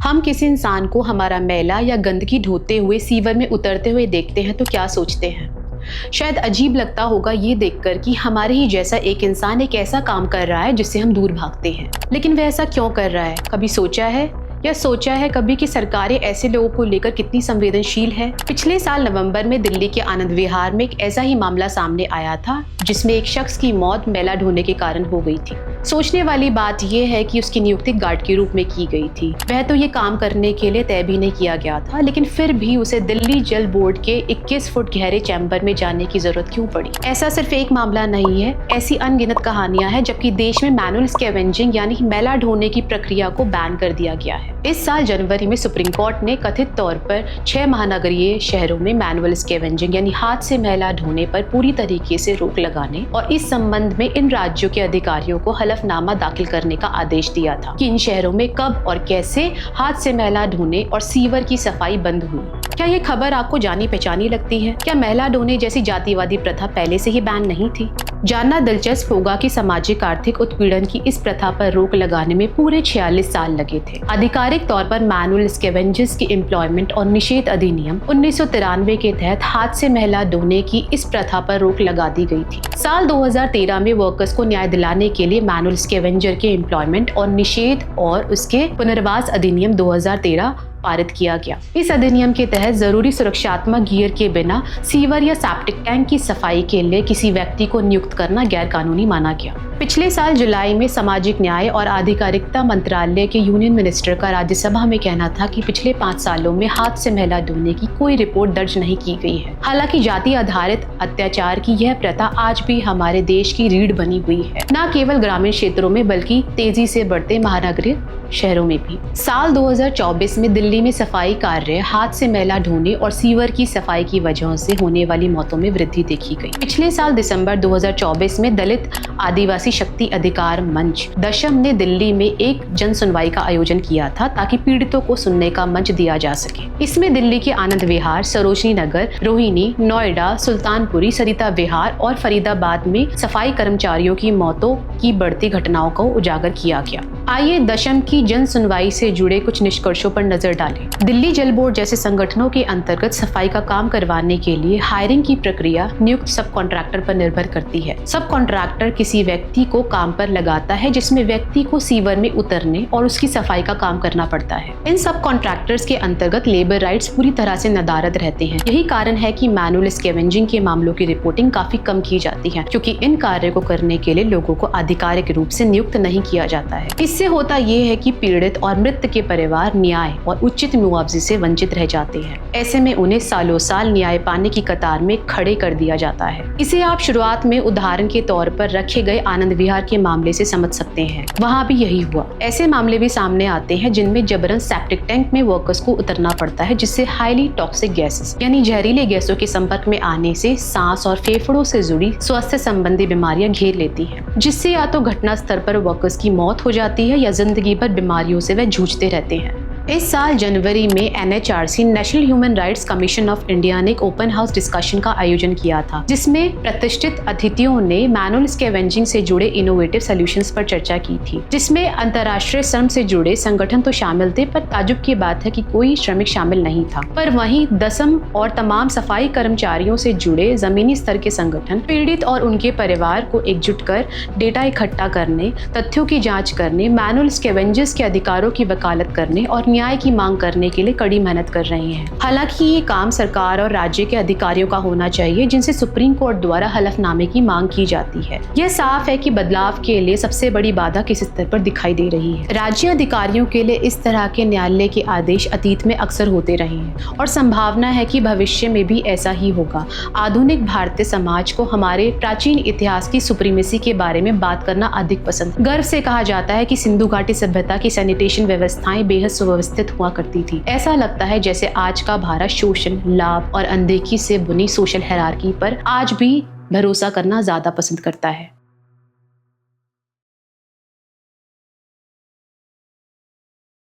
हम किसी इंसान को हमारा मैला या गंदगी ढोते हुए सीवर में उतरते हुए देखते हैं तो क्या सोचते हैं? शायद अजीब लगता होगा ये देखकर कि हमारे ही जैसा एक इंसान एक ऐसा काम कर रहा है जिससे हम दूर भागते हैं। लेकिन वह ऐसा क्यों कर रहा है? कभी सोचा है या सोचा है कभी कि सरकारें ऐसे लोगों को लेकर कितनी संवेदनशील है? पिछले साल नवंबर में दिल्ली के आनंद विहार में एक ऐसा ही मामला सामने आया था जिसमें एक शख्स की मौत मैला ढोने के कारण हो गई थी। सोचने वाली बात यह है कि उसकी नियुक्ति गार्ड के रूप में की गई थी। वह तो ये काम करने के लिए तय भी नहीं किया गया था, लेकिन फिर भी उसे दिल्ली जल बोर्ड के 21 फुट गहरे चैम्बर में जाने की जरूरत क्यों पड़ी? ऐसा सिर्फ एक मामला नहीं है, ऐसी अनगिनत कहानियां हैं जबकि देश में मैनुअल स्कैवेंजिंग यानी मैला ढोने की प्रक्रिया को बैन कर दिया गया है। इस साल जनवरी में सुप्रीम कोर्ट ने कथित तौर पर 6 महानगरीय शहरों में मैनुअल स्कैवेंजिंग यानी हाथ से मैला ढोने पर पूरी तरीके से रोक लगाने और इस संबंध में इन राज्यों के अधिकारियों को हलफनामा दाखिल करने का आदेश दिया था कि इन शहरों में कब और कैसे हाथ से मैला ढोने और सीवर की सफाई बंद हुई। क्या ये खबर आपको जानी पहचानी लगती है? क्या मैला ढोने जैसी जातिवादी प्रथा पहले से ही बैन नहीं थी? जानना दिलचस्प होगा कि सामाजिक आर्थिक उत्पीड़न की इस प्रथा पर रोक लगाने में पूरे 46 साल लगे थे। आधिकारिक तौर पर मैनुअल स्कैवेंजर्स की एम्प्लॉयमेंट और निषेध अधिनियम 1993 के तहत हाथ से मैला ढोने की इस प्रथा पर रोक लगा दी गई थी। साल 2013 में वर्कर्स को न्याय दिलाने के लिए मैनुअल स्कैवेंजर के एम्प्लॉयमेंट और निषेध और उसके पुनर्वास अधिनियम 2013 पारित किया गया। इस अधिनियम के तहत जरूरी सुरक्षात्मक गियर के बिना सीवर या सेप्टिक टैंक की सफाई के लिए किसी व्यक्ति को नियुक्त करना गैर कानूनी माना गया। पिछले साल जुलाई में सामाजिक न्याय और आधिकारिकता मंत्रालय के यूनियन मिनिस्टर का राज्यसभा में कहना था कि पिछले 5 सालों में हाथ से मैला ढोने की कोई रिपोर्ट दर्ज नहीं की गई है। हालांकि जाति आधारित अत्याचार की यह प्रथा आज भी हमारे देश की रीढ़ बनी हुई है, न केवल ग्रामीण क्षेत्रों में बल्कि तेजी से बढ़ते महानगरीय शहरों में भी। साल 2024 में दिल्ली में सफाई कार्य, हाथ से मैला ढोने और सीवर की सफाई की वजह से होने वाली मौतों में वृद्धि देखी गई। पिछले साल दिसंबर 2024 में दलित आदिवासी शक्ति अधिकार मंच दशम ने दिल्ली में एक जन सुनवाई का आयोजन किया था ताकि पीड़ितों को सुनने का मंच दिया जा सके। इसमें दिल्ली के आनंद विहार, सरोजनी नगर, रोहिणी, नोएडा, सुल्तानपुरी, सरिता विहार और फरीदाबाद में सफाई कर्मचारियों की मौतों की बढ़ती घटनाओं को उजागर किया गया। आइए दशम की जन सुनवाई से जुड़े कुछ निष्कर्षों पर नजर डालें। दिल्ली जल बोर्ड जैसे संगठनों के अंतर्गत सफाई का काम करवाने के लिए हायरिंग की प्रक्रिया नियुक्त सब कॉन्ट्रैक्टर पर निर्भर करती है। सब कॉन्ट्रैक्टर किसी व्यक्ति को काम पर लगाता है जिसमें व्यक्ति को सीवर में उतरने और उसकी सफाई का काम करना पड़ता है। इन सब कॉन्ट्रैक्टर्स के अंतर्गत लेबर राइट्स पूरी तरह से नदारद रहते हैं। यही कारण है कि मैनुअल स्कैवेंजिंग के मामलों की रिपोर्टिंग काफी कम की जाती है, क्योंकि इन कार्य को करने के लिए लोगों को आधिकारिक रूप से नियुक्त नहीं किया जाता है। इससे होता ये है कि पीड़ित और मृत के परिवार न्याय और उचित मुआवजे से वंचित रह जाते हैं। ऐसे में उन्हें सालों साल न्याय पाने की कतार में खड़े कर दिया जाता है। इसे आप शुरुआत में उदाहरण के तौर पर रखे गए आनंद विहार के मामले से समझ सकते हैं। वहाँ भी यही हुआ। ऐसे मामले भी सामने आते हैं जिनमें जबरन सेप्टिक टैंक में वर्कर्स को उतरना पड़ता है, जिससे हाईली टॉक्सिक गैसेस यानी जहरीले गैसों के संपर्क में आने से सांस और फेफड़ों से जुड़ी स्वास्थ्य संबंधी बीमारियां घेर लेती हैं, जिससे या तो घटना स्तर पर वर्कर्स की मौत हो जाती है या जिंदगी भर बीमारियों से वह जूझते रहते हैं। इस साल जनवरी में NHRC national human rights commission of India ने एक ओपन हाउस डिस्कशन का आयोजन किया था, जिसमें प्रतिष्ठित अतिथियों ने मैनुअल स्कैवेंजिंग से जुड़े इनोवेटिव सॉल्यूशंस पर चर्चा की थी, जिसमें अंतर्राष्ट्रीय श्रम से जुड़े संगठन तो शामिल थे, पर ताजुब की बात है कि कोई श्रमिक शामिल नहीं था। पर वहीं दसम और तमाम सफाई कर्मचारियों से जुड़े जमीनी स्तर के संगठन पीड़ित और उनके परिवार को एकजुट कर डेटा इकट्ठा करने, तथ्यों की जाँच करने, मैनुअल स्कैवेंजर्स के अधिकारों की वकालत करने और न्याय की मांग करने के लिए कड़ी मेहनत कर रहे हैं। हालांकि ये काम सरकार और राज्य के अधिकारियों का होना चाहिए, जिनसे सुप्रीम कोर्ट द्वारा हलफनामे की मांग की जाती है। यह साफ है कि बदलाव के लिए सबसे बड़ी बाधा किस स्तर पर दिखाई दे रही है। राज्य अधिकारियों के लिए इस तरह के न्यायालय के आदेश अतीत में अक्सर होते रहे हैं और संभावना है कि भविष्य में भी ऐसा ही होगा। आधुनिक भारतीय समाज को हमारे प्राचीन इतिहास की सुप्रीमेसी के बारे में बात करना अधिक पसंद है। गर्व से कहा जाता है कि सिंधु घाटी सभ्यता की सैनिटेशन व्यवस्थाएं बेहद सुव्यवस्थित हुआ करती थी। ऐसा लगता है जैसे आज का भारत शोषण, लाभ और अनदेखी से बुनी सोशल हायरार्की पर आज भी भरोसा करना ज्यादा पसंद करता है।